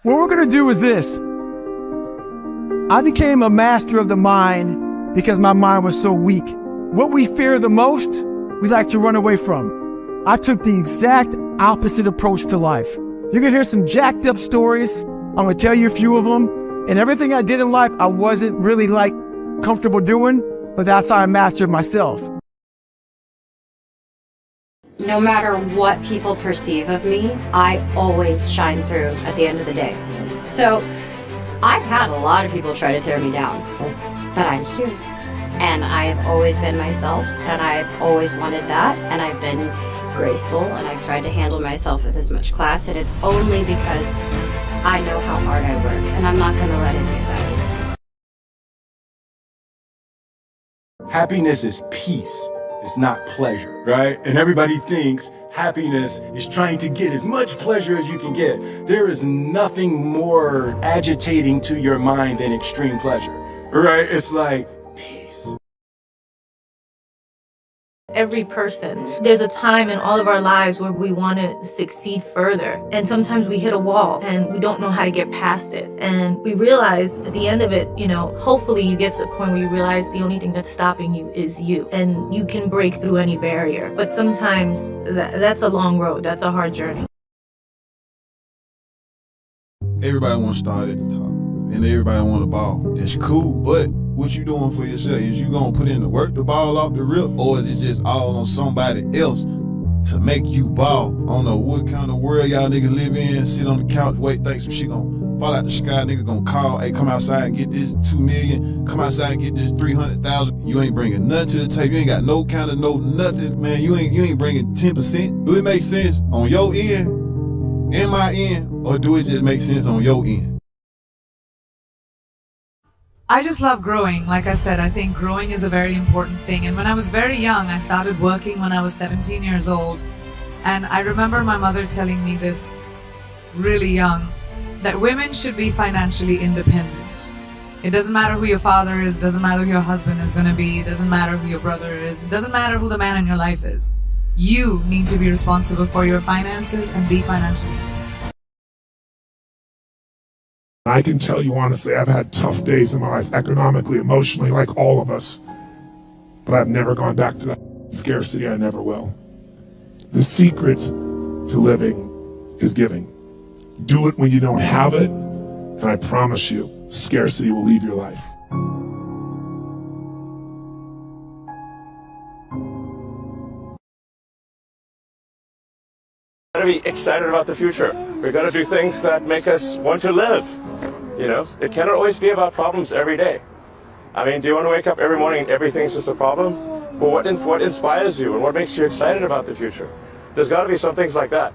What we're gonna do is this. I became a master of the mind because my mind was so weak. What we fear the most, we like to run away from. I took the exact opposite approach to life. You're gonna hear some jacked up stories. I'm gonna tell you a few of them. And everything I did in life, I wasn't really comfortable doing, but that's how I mastered myself. No matter what people perceive of me, I always shine through at the end of the day. So I've had a lot of people try to tear me down, but I'm here. And I've always been myself, and I've always wanted that, and I've been graceful, and I've tried to handle myself with as much class, and it's only because I know how hard I work, and I'm not going to let any of that. Happiness is peace. It's not pleasure, right? And everybody thinks happiness is trying to get as much pleasure as you can get. There is nothing more agitating to your mind than extreme pleasure, right? It's like peace. Every person, there's a time in all of our lives where we want to succeed further. And sometimes we hit a wall and we don't know how to get past it. And we realize at the end of it, hopefully you get to the point where you realize the only thing that's stopping you is you. And you can break through any barrier. But sometimes that's a long road. That's a hard journey. Everybody wants to start at the top. And everybody want a ball. That's cool, but what you doing for yourself? Is you gonna put in the work to ball off the rip, or is it just all on somebody else to make you ball? I don't know what kind of world y'all niggas live in. Sit on the couch, wait, think some shit gonna fall out the sky. Nigga gonna call, hey, come outside and get this 2 million. Come outside and get this 300,000. You ain't bringing nothing to the table. You ain't got no kind of nothing, man. You ain't bringing 10%. Do it make sense on your end, in my end, or do it just make sense on your end? I just love growing. Like I said, I think growing is a very important thing. And when I was very young, I started working when I was 17 years old. And I remember my mother telling me this really young, that women should be financially independent. It doesn't matter who your father is, doesn't matter who your husband is going to be, it doesn't matter who your brother is, it doesn't matter who the man in your life is. You need to be responsible for your finances and be financially independent. I can tell you honestly, I've had tough days in my life, economically, emotionally, like all of us. But I've never gone back to that scarcity. I never will. The secret to living is giving. Do it when you don't have it, and I promise you, scarcity will leave your life. We gotta be excited about the future. We gotta do things that make us want to live. It cannot always be about problems every day. I mean, do you want to wake up every morning and everything's just a problem? Well, what inspires you and what makes you excited about the future? There's got to be some things like that.